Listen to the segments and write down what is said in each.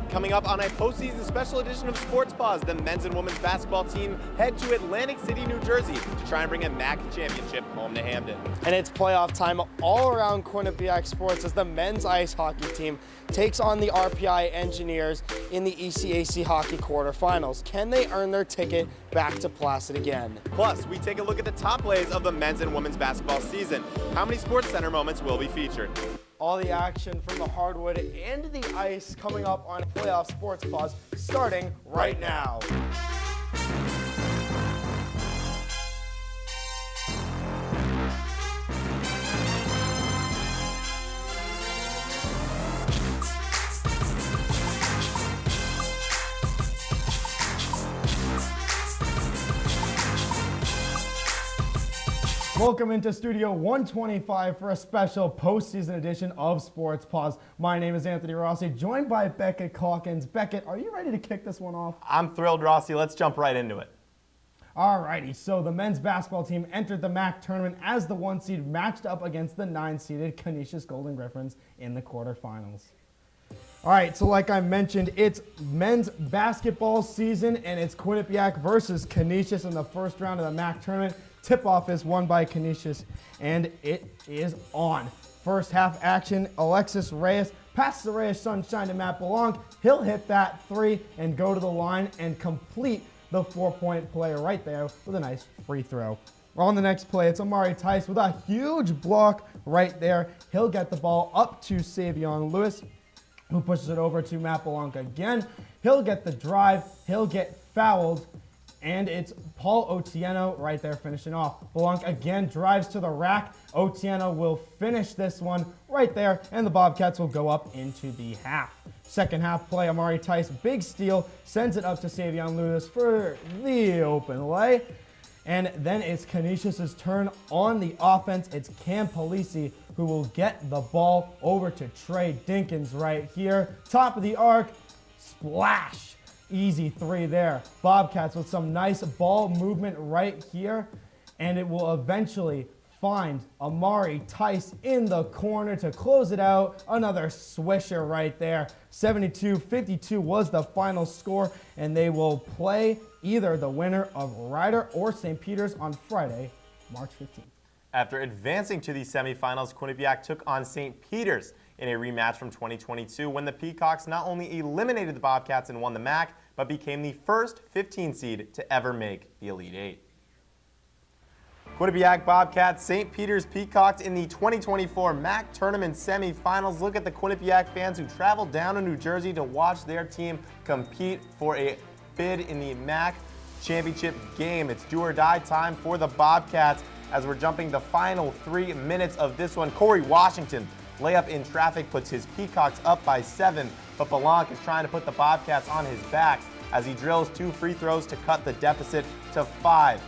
Coming up on a postseason special edition of Sports Paws, the men's and women's basketball team head to Atlantic City, New Jersey to try and bring a MAAC championship home to Hamden. And it's playoff time all around Quinnipiac sports as the men's ice hockey team takes on the RPI Engineers in the ECAC hockey quarterfinals. Can they earn their ticket back to Placid again? Plus, we take a look at the top plays of the men's and women's basketball season. How many Sports Center moments will be featured? All the action from the hardwood and the ice coming up on Playoff Sports Paws starting right now. Welcome into Studio 125 for a special postseason edition of Sports Paws. My name is Anthony Rossi, joined by Beckett Calkins. Beckett, are you ready to kick this one off? I'm thrilled, Rossi. Let's jump right into it. Alrighty, so the men's basketball team entered the MAAC tournament as the 1 seed matched up against the 9-seeded Canisius Golden Griffins in the quarterfinals. Alright, so like I mentioned, it's men's basketball season and it's Quinnipiac versus Canisius in the first round of the MAAC tournament. Tip-off is won by Canisius, and it is on. First half action, Alexis Reyes passes the Reyes Sunshine to Matt Belong. He'll hit that three and go to the line and complete the 4-point play right there with a nice free throw. On the next play, it's Amari Tice with a huge block right there. He'll get the ball up to Savion Lewis, who pushes it over to Matt Belong again. He'll get the drive, he'll get fouled, and it's Paul Otieno right there finishing off. Belong again drives to the rack. Otieno will finish this one right there, and the Bobcats will go up into the half. Second half play, Amari Tice, big steal, sends it up to Savion Lewis for the open lay. And then it's Canisius' turn on the offense. It's Cam Polisi who will get the ball over to Trey Dinkins right here. Top of the arc, splash. Easy three there. Bobcats with some nice ball movement right here, and it will eventually find Amari Tice in the corner to close it out. Another swisher right there. 72-52 was the final score, and they will play either the winner of Ryder or St. Peter's on Friday, March 15th. After advancing to the semifinals, Quinnipiac took on St. Peter's in a rematch from 2022 when the Peacocks not only eliminated the Bobcats and won the MAAC, but became the first 15 seed to ever make the Elite Eight. Quinnipiac Bobcats, St. Peter's Peacocks in the 2024 MAAC Tournament semifinals. Look at the Quinnipiac fans who traveled down to New Jersey to watch their team compete for a bid in the MAAC championship game. It's do or die time for the Bobcats as we're jumping the final 3 minutes of this one. Corey Washington, layup in traffic, puts his Peacocks up by 7, but Belanc is trying to put the Bobcats on his back as he drills 2 free throws to cut the deficit to 5.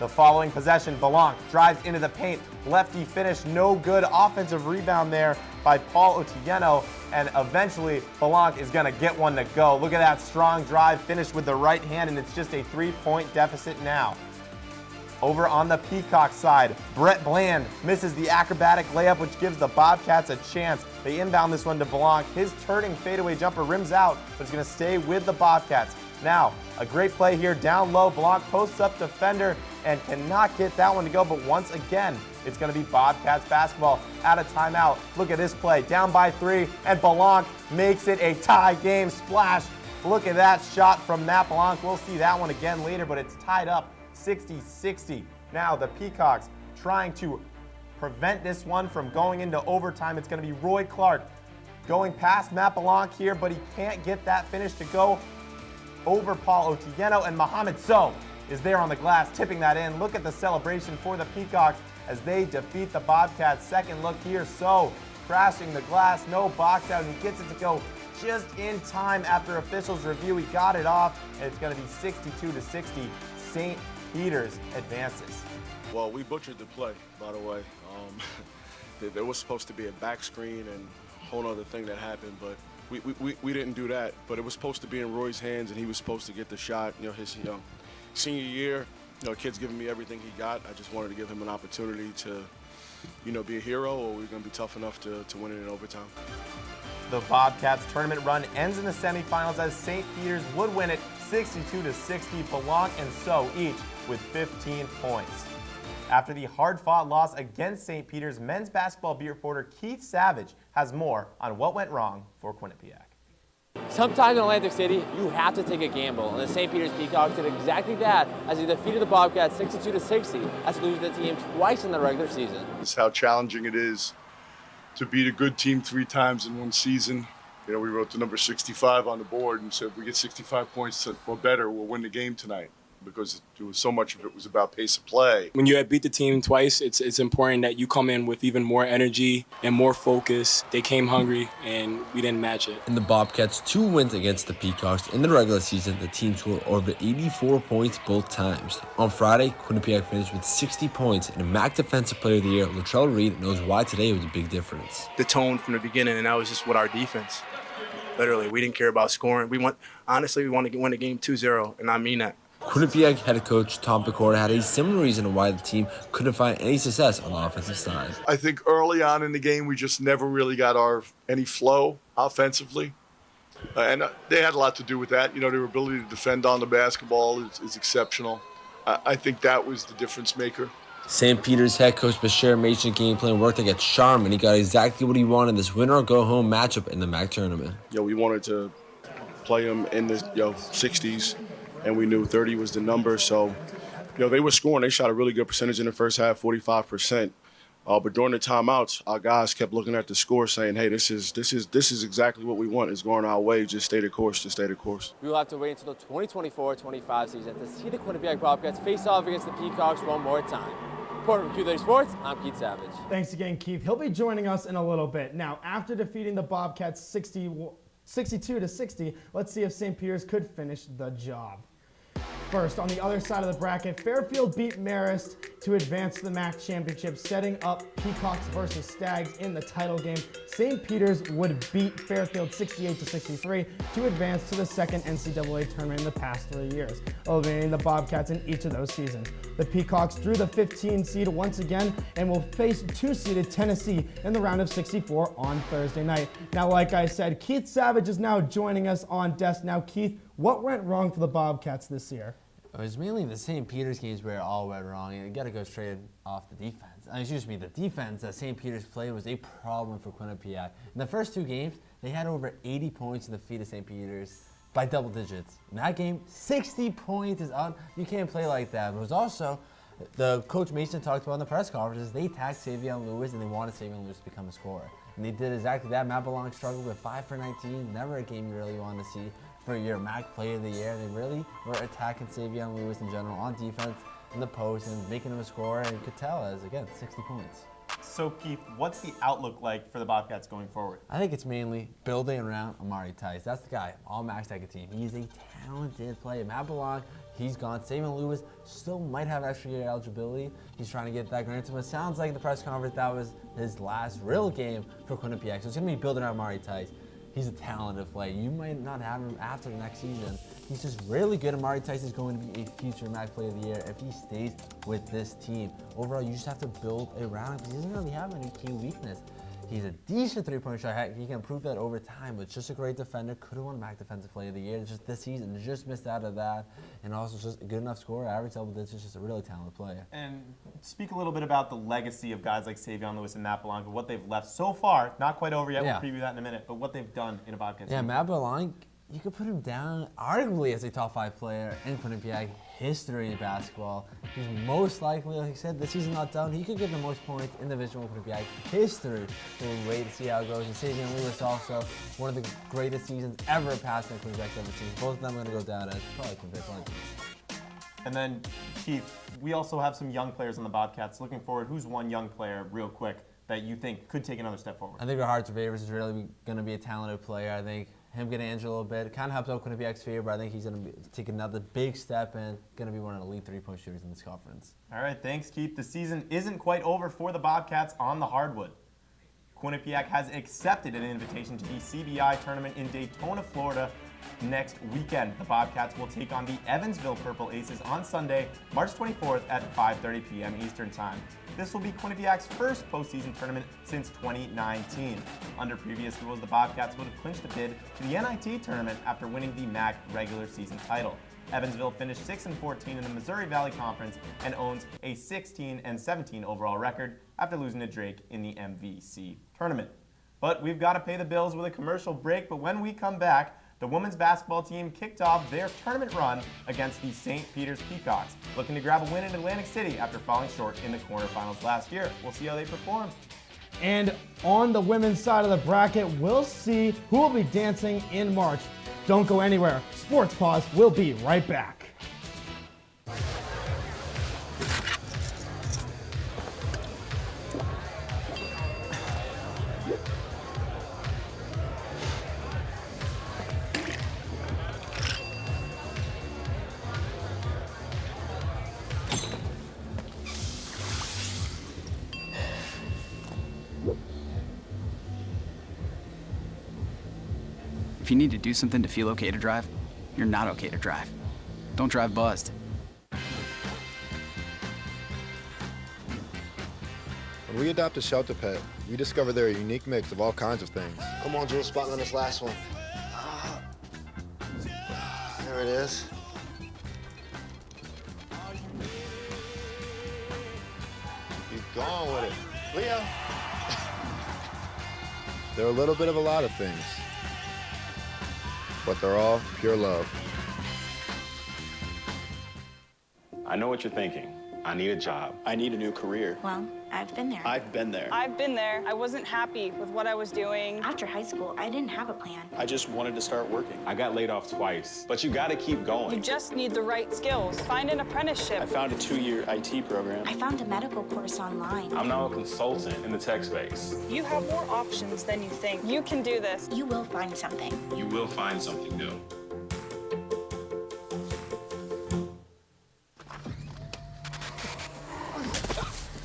The following possession, Belanc drives into the paint. Lefty finish, no good. Offensive rebound there by Paul Otieno, and eventually Belanc is going to get one to go. Look at that strong drive, finished with the right hand, and it's just a 3-point deficit now. Over on the Peacock side, Brett Bland misses the acrobatic layup, which gives the Bobcats a chance. They inbound this one to Belanc. His turning fadeaway jumper rims out, but it's going to stay with the Bobcats. Now, a great play here down low. Belanc posts up defender and cannot get that one to go, but once again, it's going to be Bobcats basketball out of timeout. Look at this play, down by 3, and Belanc makes it a tie game. Splash. Look at that shot from Matt Belanc. We'll see that one again later, but it's tied up 60-60. Now the Peacocks trying to prevent this one from going into overtime. It's going to be Roy Clark going past Matt Belanc here, but he can't get that finish to go over Paul Otieno, and Mohamed Sow is there on the glass, tipping that in. Look at the celebration for the Peacocks as they defeat the Bobcats. Second look here, Sow crashing the glass, no box out, and he gets it to go just in time after officials review. He got it off, and it's going to be 62-60. St. Peter's advances. Well, we butchered the play, by the way. There was supposed to be a back screen and a whole other thing that happened, but we didn't do that. But it was supposed to be in Roy's hands, and he was supposed to get the shot. You know, his senior year, kid's giving me everything he got. I just wanted to give him an opportunity to, be a hero, or we're going to be tough enough to win it in overtime. The Bobcats tournament run ends in the semifinals as St. Peter's would win it 62-60. Belong and So each with 15 points. After the hard-fought loss against St. Peter's, men's basketball beat reporter Keith Savage has more on what went wrong for Quinnipiac. Sometimes in Atlantic City, you have to take a gamble, and the St. Peter's Peacocks did exactly that as they defeated the Bobcats 62-60 after losing the team twice in the regular season. It's how challenging it is to beat a good team 3 times in one season. You know, we wrote the number 65 on the board and said if we get 65 points or better, we'll win the game tonight, because so much of it was about pace of play. When you have beat the team twice, it's important that you come in with even more energy and more focus. They came hungry, and we didn't match it. In the Bobcats' 2 wins against the Peacocks in the regular season, the team scored over 84 points both times. On Friday, Quinnipiac finished with 60 points, and MAAC Defensive Player of the Year, Latrell Reed, knows why today was a big difference. The tone from the beginning, and that was just with our defense. Literally, we didn't care about scoring. We wanted to win the game 2-0, and I mean that. Quinnipiac head coach Tom Pecora had a similar reason why the team couldn't find any success on the offensive side. I think early on in the game, we just never really got any flow offensively. And they had a lot to do with that. You know, their ability to defend on the basketball is exceptional. I think that was the difference maker. St. Peter's head coach Bashir Mason game plan worked against Sharm, and he got exactly what he wanted in this winner-or-go-home matchup in the MAAC tournament. We wanted to play them in the 60s, and we knew 30 was the number. So, they were scoring. They shot a really good percentage in the first half, 45%. But during the timeouts, our guys kept looking at the score, saying, "Hey, this is exactly what we want. It's going our way. Just stay the course. Just stay the course." We will have to wait until the 2024-25 season to see the Quinnipiac Bobcats face off against the Peacocks one more time. Reporting from Q30 Sports, I'm Keith Savage. Thanks again, Keith. He'll be joining us in a little bit. Now, after defeating the Bobcats 62-60, let's see if St. Peter's could finish the job. First, on the other side of the bracket, Fairfield beat Marist to advance to the MAAC championship, setting up Peacocks versus Stags in the title game. St. Peter's would beat Fairfield 68-63 to advance to the second NCAA tournament in the past 3 years, eliminating the Bobcats in each of those seasons. The Peacocks drew the 15 seed once again and will face 2-seeded Tennessee in the round of 64 on Thursday night. Now, like I said, Keith Savage is now joining us on desk. Now, Keith, what went wrong for the Bobcats this year? It was mainly the St. Peter's games where it all went wrong. You got to go straight off the defense. The defense that St. Peter's played was a problem for Quinnipiac. In the first 2 games, they had over 80 points in the feet of St. Peter's by double digits. In that game, 60 points is on. You can't play like that. But it was also, the Coach Mason talked about in the press conferences, they tagged Savion Lewis and they wanted Savion Lewis to become a scorer. And they did exactly that. Matt Belong struggled with 5 for 19. Never a game you really wanted to see for your MAAC Player of the Year. They really were attacking Savion Lewis in general on defense in the post and making him a scorer, and you could tell as, again, 60 points. So, Keith, what's the outlook like for the Bobcats going forward? I think it's mainly building around Amari Tice. That's the guy, all MAAC second team. He's a talented player. Matt Belong, he's gone. Savion Lewis still might have extra year eligibility. He's trying to get that granted, but it sounds like in the press conference that was his last real game for Quinnipiac. So it's going to be building around Amari Tice. He's a talented player. You might not have him after the next season. He's just really good. Amari Tice is going to be a future MAAC Player of the Year if he stays with this team. Overall, you just have to build around him because he doesn't really have any key weakness. He's a decent three-point shot. Heck, he can improve that over time, but just a great defender. Could have won MAAC Defensive Player of the Year just this season. Just missed out of that. And also just a good enough scorer. Average double digits, just a really talented player. And speak a little bit about the legacy of guys like Savion Lewis and Matt Belong, but what they've left so far. Not quite over yet. Yeah. We'll preview that in a minute. But what they've done in a Bobcats. Yeah, Matt Belong, you could put him down arguably as a top 5 player in Quinnipiac history in basketball. He's most likely, like I said, the season's not done. He could get the most points in Division I Quinnipiac history. We'll wait to see how it goes. And Savion Lewis also one of the greatest seasons ever passed in Quinnipiac ever seen. Both of them are going to go down as probably Quinnipiac legends. And then, Keith, we also have some young players on the Bobcats. Looking forward, who's one young player, real quick, that you think could take another step forward? I think Rahard Tavavers is really going to be a talented player. I think him getting injured a little bit kind of helps out Quinnipiac's fear, but I think he's going to take another big step and going to be one of the lead 3-point shooters in this conference. All right, thanks, Keith. The season isn't quite over for the Bobcats on the hardwood. Quinnipiac has accepted an invitation to the CBI tournament in Daytona, Florida next weekend. The Bobcats will take on the Evansville Purple Aces on Sunday, March 24th at 5:30 p.m. Eastern Time. This will be Quinnipiac's first postseason tournament since 2019. Under previous rules, the Bobcats would have clinched the bid to the NIT tournament after winning the MAAC regular season title. Evansville finished 6-14 in the Missouri Valley Conference and owns a 16-17 overall record after losing to Drake in the MVC tournament. But we've got to pay the bills with a commercial break, but when we come back, the women's basketball team kicked off their tournament run against the St. Peter's Peacocks, looking to grab a win in Atlantic City after falling short in the quarterfinals last year. We'll see how they perform. And on the women's side of the bracket, we'll see who will be dancing in March. Don't go anywhere. Sports Paws will be right back. If you need to do something to feel okay to drive, you're not okay to drive. Don't drive buzzed. When we adopt a shelter pet, we discover they're a unique mix of all kinds of things. Come on, Drew, spot on this last one. There it is. Keep going with it. Leo. They're a little bit of a lot of things, but they're all pure love. I know what you're thinking. I need a job. I need a new career. Well, I've been there. I've been there. I've been there. I wasn't happy with what I was doing. After high school, I didn't have a plan. I just wanted to start working. I got laid off twice, but you gotta keep going. You just need the right skills. Find an apprenticeship. I found a 2-year IT program. I found a medical course online. I'm now a consultant in the tech space. You have more options than you think. You can do this. You will find something. You will find something new.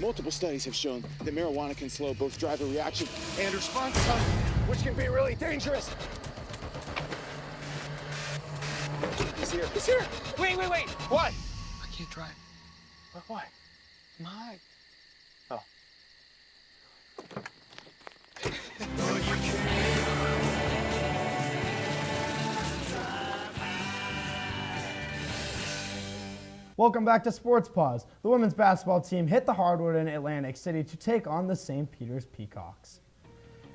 Multiple studies have shown that marijuana can slow both driver reaction and response time, which can be really dangerous. He's here. He's here. Wait. What? I can't drive. Why? My. Oh. Welcome back to Sports Paws. The women's basketball team hit the hardwood in Atlantic City to take on the St. Peter's Peacocks.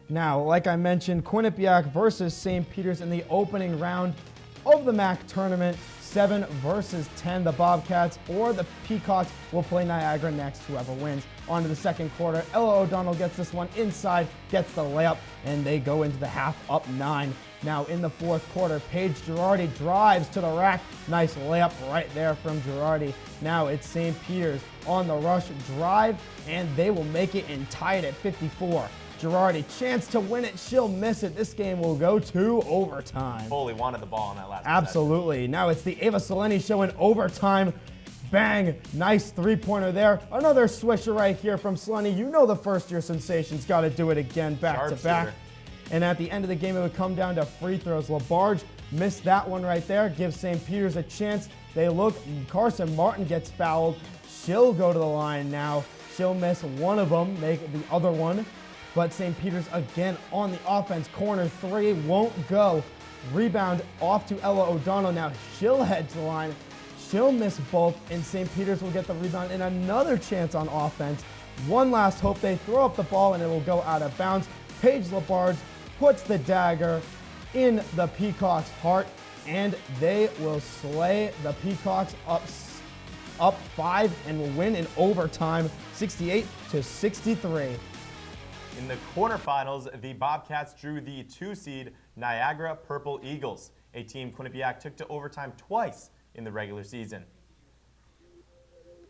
Now, like I mentioned, Quinnipiac versus St. Peter's in the opening round of the MAAC tournament, 7 versus 10. The Bobcats or the Peacocks will play Niagara next, whoever wins. On to the second quarter. Ella O'Donnell gets this one inside, gets the layup, and they go into the half up 9. Now in the fourth quarter, Paige Girardi drives to the rack. Nice layup right there from Girardi. Now it's St. Peter's on the rush drive, and they will make it and tie it at 54. Girardi, chance to win it. She'll miss it. This game will go to overtime. Foley wanted the ball in that last Absolutely. possession. Now it's the Ava Seleni show in overtime. Bang. Nice three-pointer there. Another swisher right here from Seleni. You know the first-year sensation's got to do it again back to back. And at the end of the game, it would come down to free throws. LaBarge missed that one right there. Gives St. Peter's a chance. They look. Carson Martin gets fouled. She'll go to the line now. She'll miss one of them, make the other one. But St. Peter's again on the offense. Corner 3 won't go. Rebound off to Ella O'Donnell. Now she'll head to the line. She'll miss both, and St. Peter's will get the rebound and another chance on offense. One last hope. They throw up the ball, and it will go out of bounds. Paige LaBarge puts the dagger in the Peacocks' heart, and they will slay the Peacocks up 5 and will win in overtime, 68-63. In the quarterfinals, the Bobcats drew the 2 seed Niagara Purple Eagles, a team Quinnipiac took to overtime twice in the regular season.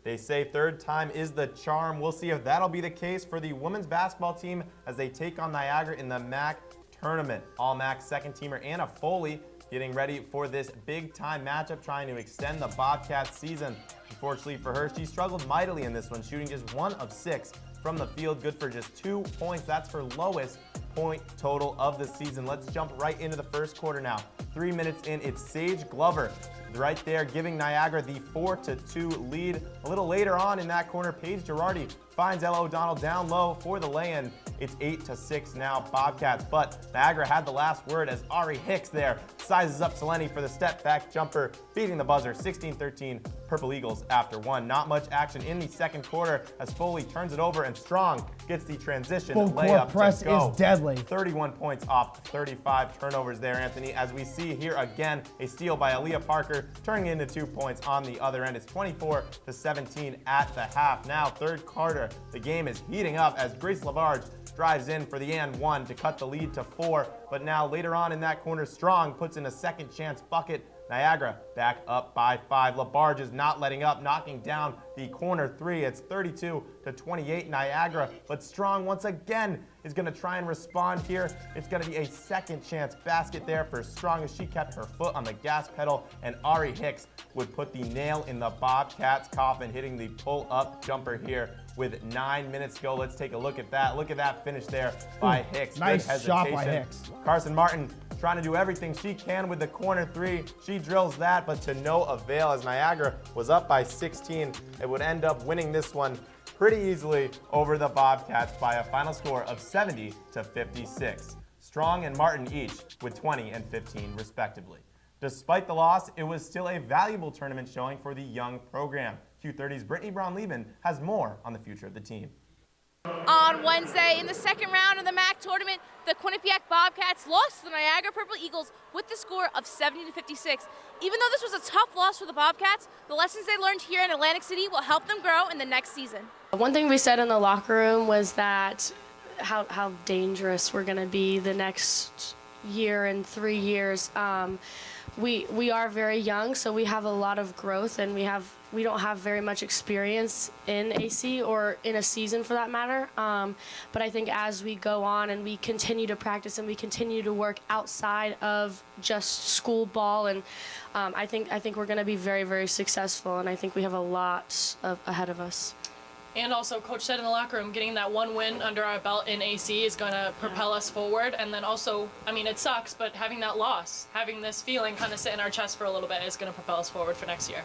They say third time is the charm. We'll see if that'll be the case for the women's basketball team as they take on Niagara in the MAAC tournament. All MAAC second teamer Anna Foley getting ready for this big time matchup, trying to extend the Bobcats season. Unfortunately for her, she struggled mightily in this one, shooting just 1 of 6 from the field, good for just 2 points. That's her lowest point total of the season. Let's jump right into the first quarter now. 3 minutes in, it's Sage Glover right there giving Niagara the 4-2 lead. A little later on in that corner, Paige Girardi finds Ella O'Donnell down low for the lay-in. It's 8-6 now, Bobcats, but Niagara had the last word as Ari Hicks there sizes up Selene for the step-back jumper, beating the buzzer 16-13, Purple Eagles after one. Not much action in the second quarter as Foley turns it over and Strong gets the transition Full layup court press to go. is deadly. 31 points off 35 turnovers there, Anthony. As we see here again, a steal by Aaliyah Parker, turning into 2 points on the other end. It's 24-17 at the half. Now, third quarter, the game is heating up as Grace Labarge drives in for the and one to cut the lead to 4. But now later on in that corner, Strong puts in a second chance bucket. Niagara back up by 5. Labarge is not letting up, knocking down the corner 3. It's 32-28 Niagara, but Strong once again is going to try and respond here. It's going to be a second chance basket there for Strong as she kept her foot on the gas pedal, and Ari Hicks would put the nail in the Bobcats' coffin, hitting the pull-up jumper here with 9 minutes to go. Let's take a look at that. Look at that finish there by Hicks. Nice shot by Hicks. Carson Martin trying to do everything she can with the corner 3. She drills that, but to no avail as Niagara was up by 16. It would end up winning this one pretty easily over the Bobcats by a final score of 70-56. Strong and Martin each with 20 and 15 respectively. Despite the loss, it was still a valuable tournament showing for the young program. Q30's Brittany Brown-Lieben has more on the future of the team. On Wednesday, in the second round of the MAAC tournament, the Quinnipiac Bobcats lost to the Niagara Purple Eagles with the score of 70-56. Even though this was a tough loss for the Bobcats, the lessons they learned here in Atlantic City will help them grow in the next season. One thing we said in the locker room was that how dangerous we're going to be the next year and 3 years. We are very young, so we have a lot of growth, and we don't have very much experience in AC or in a season for that matter. But I think as we go on and we continue to practice and we continue to work outside of just school ball, and I think we're going to be very, very successful, and I think we have a lot ahead of us. And also, Coach said in the locker room, getting that one win under our belt in AC is going to propel us forward. And then also, I mean, it sucks, but having that loss, having this feeling kind of sit in our chest for a little bit is going to propel us forward for next year.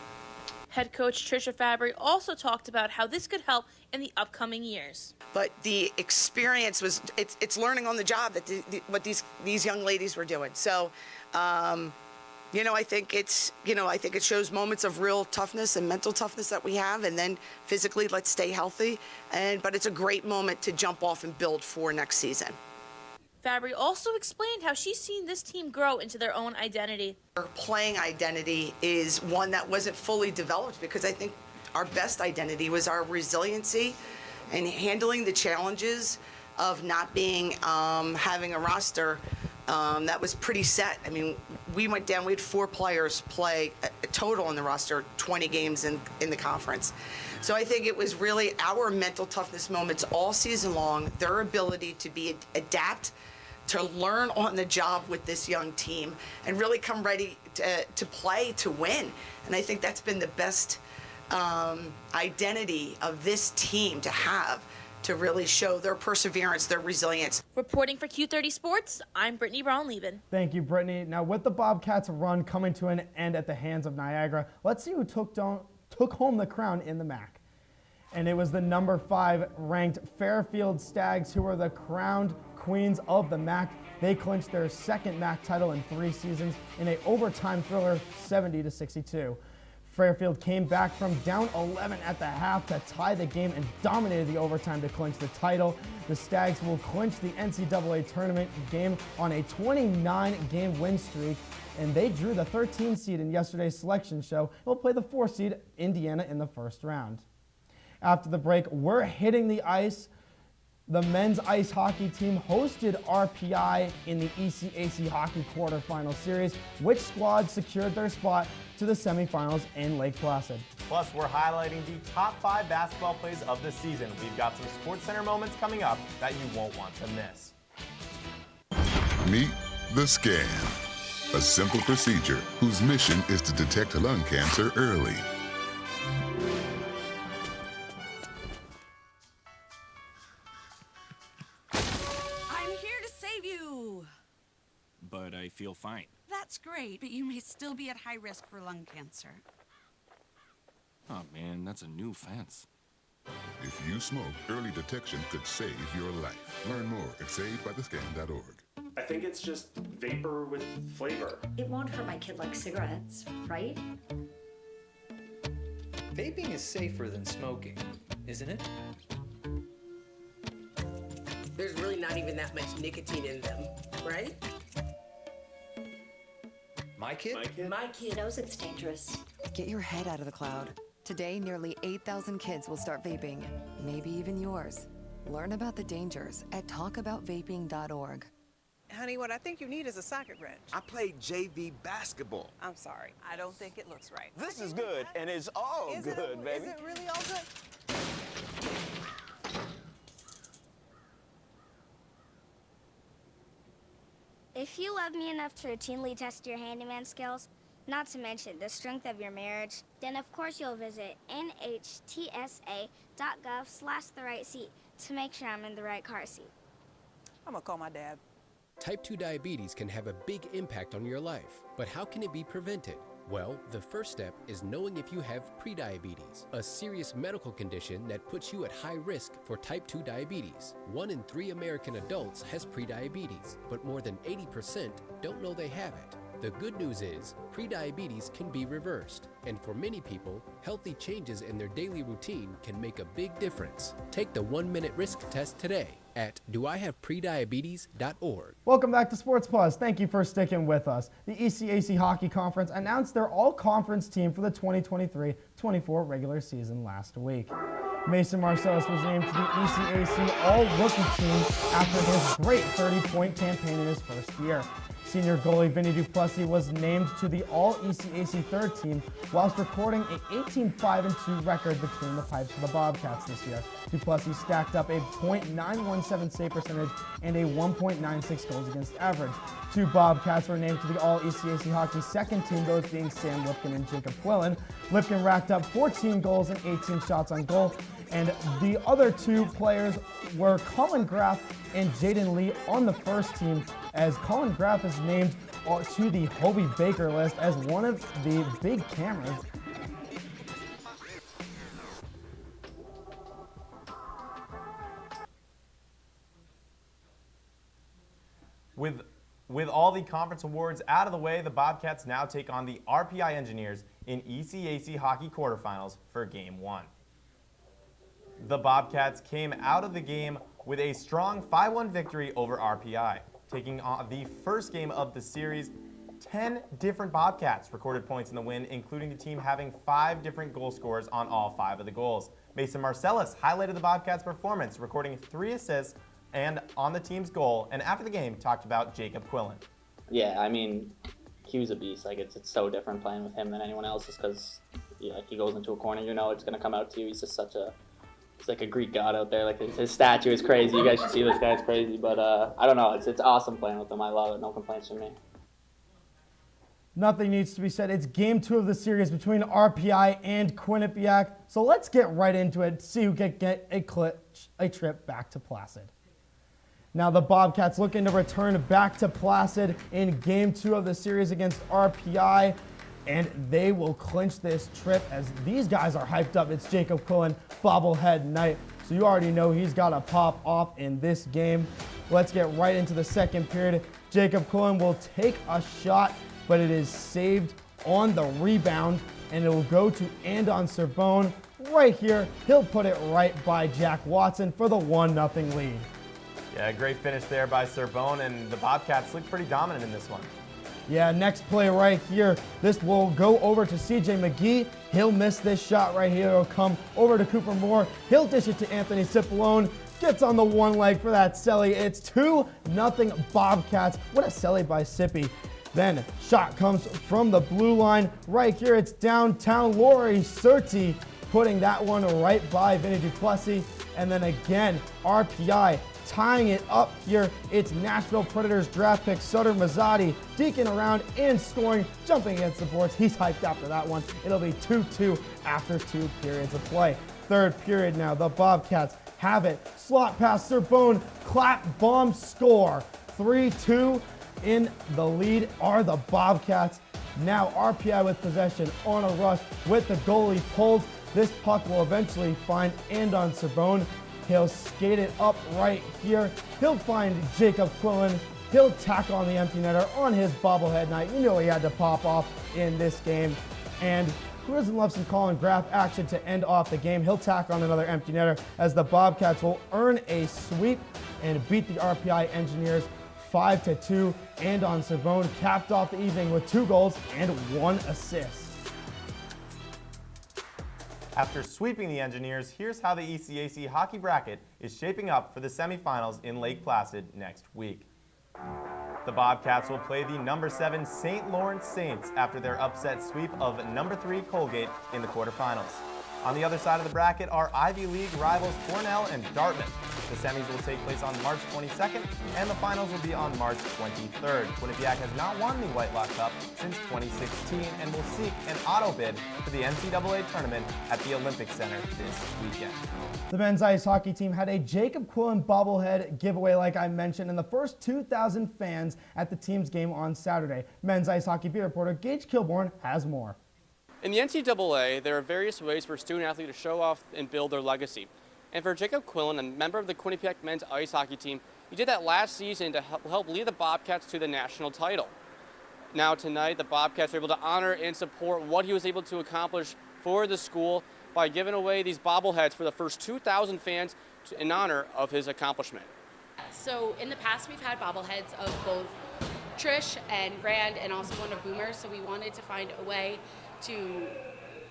Head coach Trisha Fabry also talked about how this could help in the upcoming years. But the experience was, it's learning on the job that what these young ladies were doing. So, I think it shows moments of real toughness and mental toughness that we have, and then physically, let's stay healthy. But it's a great moment to jump off and build for next season. Fabry also explained how she's seen this team grow into their own identity. Our playing identity is one that wasn't fully developed, because I think our best identity was our resiliency and handling the challenges of not being, having a roster that was pretty set. I mean, we went down, we had 4 players play a total in the roster, 20 games in the conference. So I think it was really our mental toughness moments all season long, their ability to adapt, to learn on the job with this young team, and really come ready to play, to win. And I think that's been the best identity of this team to have, to really show their perseverance, their resilience. Reporting for Q30 Sports, I'm Brittany Brown-Lieben. Thank you, Brittany. Now, with the Bobcats' run coming to an end at the hands of Niagara, let's see who took home the crown in the MAAC. And it was the number 5 ranked Fairfield Stags who were the crowned queens of the MAAC. They clinched their second MAAC title in 3 seasons in an overtime thriller, 70-62. Fairfield came back from down 11 at the half to tie the game and dominated the overtime to clinch the title. The Stags will clinch the NCAA tournament game on a 29-game win streak, and they drew the 13 seed in yesterday's selection show and will play the 4 seed Indiana in the first round. After the break, we're hitting the ice. The men's ice hockey team hosted RPI in the ECAC hockey quarterfinal series. Which squad secured their spot to the semifinals in Lake Placid? Plus, we're highlighting the top 5 basketball plays of the season. We've got some SportsCenter moments coming up that you won't want to miss. Meet the scan, a simple procedure whose mission is to detect lung cancer early. I'm here to save but I feel fine. That's great, but you may still be at high risk for lung cancer. Oh man, that's a new fence. If you smoke, early detection could save your life. Learn more at savedbythescan.org. I think it's just vapor with flavor. It won't hurt my kid like cigarettes, right? Vaping is safer than smoking, isn't it? There's really not even that much nicotine in them, right? My kid? My kid knows it's dangerous. Get your head out of the cloud. Today, nearly 8,000 kids will start vaping, maybe even yours. Learn about the dangers at talkaboutvaping.org. Honey, what I think you need is a socket wrench. I played JV basketball. I'm sorry. I don't think it looks right. This is good, and it's all good, baby. Is it really all good? If you love me enough to routinely test your handyman skills, not to mention the strength of your marriage, then of course you'll visit nhtsa.gov/therightseat to make sure I'm in the right car seat. I'm gonna call my dad. Type 2 diabetes can have a big impact on your life, but how can it be prevented? Well, the first step is knowing if you have prediabetes, a serious medical condition that puts you at high risk for type 2 diabetes. 1 in 3 American adults has prediabetes, but more than 80% don't know they have it. The good news is, prediabetes can be reversed, and for many people, healthy changes in their daily routine can make a big difference. Take the 1-minute risk test today at doihavepreddiabetes.org. Welcome back to Sports Paws. Thank you for sticking with us. The ECAC Hockey Conference announced their all-conference team for the 2023-24 regular season last week. Mason Marcellus was named to the ECAC All-Rookie team after his great 30-point campaign in his first year. Senior goalie Vinny Duplessis was named to the All-ECAC third team whilst recording a 18-5-2 record between the pipes for the Bobcats this year. Duplessis stacked up a .917 save percentage and a 1.96 goals against average. 2 Bobcats were named to the All-ECAC Hockey second team, those being Sam Lipkin and Jacob Quillen. Lipkin racked up 14 goals and 18 shots on goal, and the other 2 players were Colin Graff and Jaden Lee on the first team, as Colin Graff is named to the Hobie Baker list as one of the big cameras. With all the conference awards out of the way, the Bobcats now take on the RPI Engineers in ECAC Hockey Quarterfinals for Game 1. The Bobcats came out of the game with a strong 5-1 victory over RPI. Taking on the first game of the series, 10 different Bobcats recorded points in the win, including the team having 5 different goal scorers on all 5 of the goals. Mason Marcellus highlighted the Bobcats' performance, recording 3 assists and on the team's goal, and after the game talked about Jacob Quillen. Yeah, I mean, he was a beast. Like, it's so different playing with him than anyone else, just because like, he goes into a corner, you know it's going to come out to you. He's just he's like a Greek god out there. Like, his statue is crazy. You guys should see this guy. It's crazy. But I don't know. It's awesome playing with him. I love it. No complaints from me. Nothing needs to be said. It's Game 2 of the series between RPI and Quinnipiac. So let's get right into it, see who can get a trip back to Placid. Now the Bobcats looking to return back to Placid in Game 2 of the series against RPI, and they will clinch this trip as these guys are hyped up. It's Jacob Quillen bobblehead night, so you already know he's got to pop off in this game. Let's get right into the second period. Jacob Quillen will take a shot, but it is saved on the rebound, and it will go to Andon Serbone. Right here, he'll put it right by Jack Watson for the 1-0 lead. Yeah, great finish there by Serbone, and the Bobcats look pretty dominant in this one. Yeah, next play right here. This will go over to CJ McGee. He'll miss this shot right here. It'll come over to Cooper Moore. He'll dish it to Anthony Cipollone. Gets on the one leg for that celly. It's 2-0 Bobcats. What a celly by Sippy. Then shot comes from the blue line. Right here, it's downtown. Laurie Surti putting that one right by Vinny Duplessis. And then again, RPI tying it up here. It's Nashville Predators draft pick Sutter Mazzotti deking around and scoring, jumping against the boards. He's hyped after that one. It'll be 2-2 after 2 periods of play. Third period now, the Bobcats have it. Slot pass Serbone, clap bomb score. 3-2. in the lead are the Bobcats. Now RPI with possession on a rush with the goalie pulled. This puck will eventually find Andon Cerbone. He'll skate it up right here. He'll find Jacob Quillen. He'll tack on the empty netter on his bobblehead night. You know he had to pop off in this game. And who doesn't love some Colin Graff action to end off the game? He'll tack on another empty netter as the Bobcats will earn a sweep and beat the RPI Engineers 5-2. Andon Cerbone capped off the evening with 2 goals and 1 assist. After sweeping the Engineers, here's how the ECAC hockey bracket is shaping up for the semifinals in Lake Placid next week. The Bobcats will play the number 7 St. Lawrence Saints after their upset sweep of number 3 Colgate in the quarterfinals. On the other side of the bracket are Ivy League rivals Cornell and Dartmouth. The semis will take place on March 22nd, and the finals will be on March 23rd. Quinnipiac has not won the Whitelock Cup since 2016 and will seek an auto bid for the NCAA tournament at the Olympic Center this weekend. The men's ice hockey team had a Jacob Quillen bobblehead giveaway, like I mentioned, and the first 2,000 fans at the team's game on Saturday. Men's ice hockey beat reporter Gage Kilborn has more. In the NCAA, there are various ways for a student athlete to show off and build their legacy. And for Jacob Quillen, a member of the Quinnipiac men's ice hockey team, he did that last season to help lead the Bobcats to the national title. Now tonight, the Bobcats are able to honor and support what he was able to accomplish for the school by giving away these bobbleheads for the first 2,000 fans in honor of his accomplishment. So in the past, we've had bobbleheads of both Trish and Rand and also one of Boomer, so we wanted to find a way to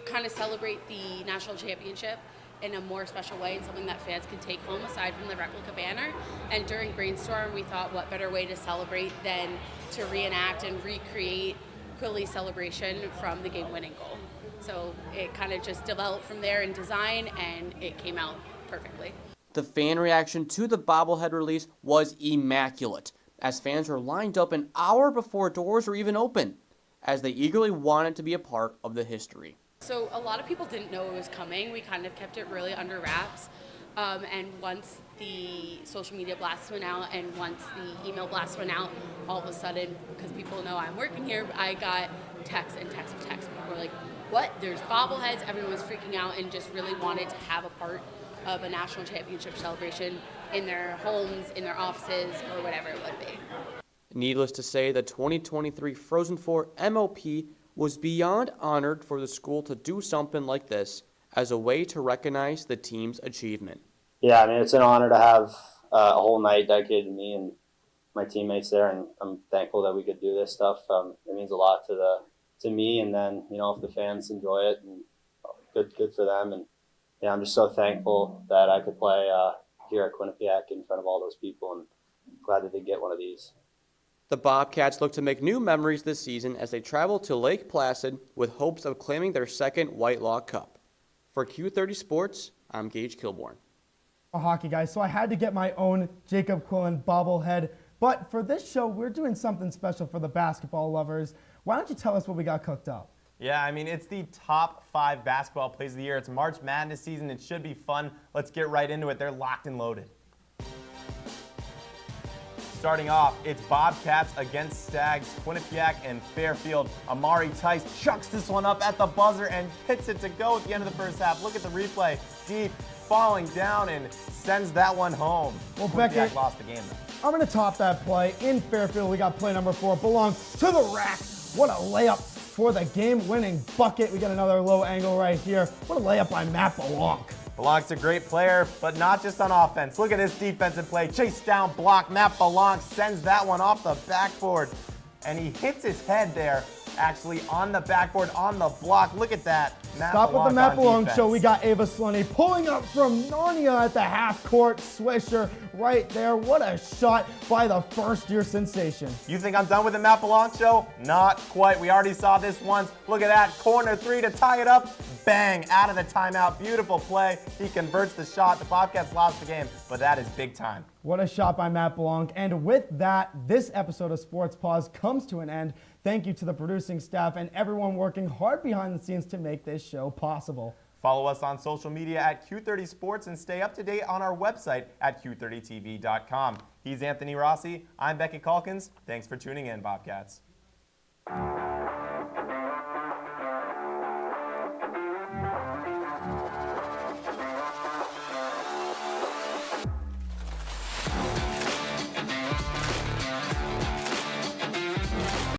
kind of celebrate the national championship in a more special way and something that fans can take home aside from the replica banner. And during Brainstorm, we thought what better way to celebrate than to reenact and recreate Quilly's celebration from the game-winning goal. So it kind of just developed from there in design, and it came out perfectly. The fan reaction to the bobblehead release was immaculate, as fans were lined up an hour before doors were even open, as they eagerly wanted to be a part of the history. So a lot of people didn't know it was coming. We kind of kept it really under wraps. And once the social media blasts went out and once the email blasts went out, all of a sudden, because people know I'm working here, I got texts and texts and texts. People were like, what? There's bobbleheads. Everyone was freaking out and just really wanted to have a part of a national championship celebration in their homes, in their offices, or whatever it would be. Needless to say, the 2023 Frozen Four MOP was beyond honored for the school to do something like this as a way to recognize the team's achievement. Yeah, I mean, it's an honor to have a whole night dedicated to me and my teammates there, and I'm thankful that we could do this stuff. It means a lot to me, and then, you know, if the fans enjoy it, and good for them. And yeah, I'm just so thankful that I could play here at Quinnipiac in front of all those people, and glad that they get one of these. The Bobcats look to make new memories this season as they travel to Lake Placid with hopes of claiming their second Whitelock Cup. For Q30 Sports, I'm Gage Kilborn. Hockey guys, so I had to get my own Jacob Quillen bobblehead, but for this show, we're doing something special for the basketball lovers. Why don't you tell us what we got cooked up? Yeah, I mean, it's the top 5 basketball plays of the year. It's March Madness season. It should be fun. Let's get right into it. They're locked and loaded. Starting off, it's Bobcats against Stags, Quinnipiac and Fairfield. Amari Tice chucks this one up at the buzzer and hits it to go at the end of the first half. Look at the replay. Deep, falling down, and sends that one home. Well, Quinnipiac Beckett lost the game, though. I'm going to top that play. In Fairfield, we got play number 4. Belongs to the rack. What a layup for the game-winning bucket. We got another low angle right here. What a layup by Matt Belonk. Belonc's a great player, but not just on offense. Look at his defensive play. Chase down block. Matt Belonc sends that one off the backboard, and he hits his head there, actually on the backboard, on the block. Look at that. Stop with the Matt Belonc show. We got Ava Slunny pulling up from Narnia at the half-court swisher right there. What a shot by the first-year sensation. You think I'm done with the Matt Belonc show? Not quite. We already saw this once. Look at that. Corner 3 to tie it up. Bang, out of the timeout. Beautiful play. He converts the shot. The Bobcats lost the game, but that is big time. What a shot by Matt Belonc. And with that, this episode of Sports Paws comes to an end. Thank you to the producing staff and everyone working hard behind the scenes to make this show possible. Follow us on social media at Q30 Sports and stay up to date on our website at Q30TV.com. He's Anthony Rossi. I'm Beckett Calkins. Thanks for tuning in, Bobcats.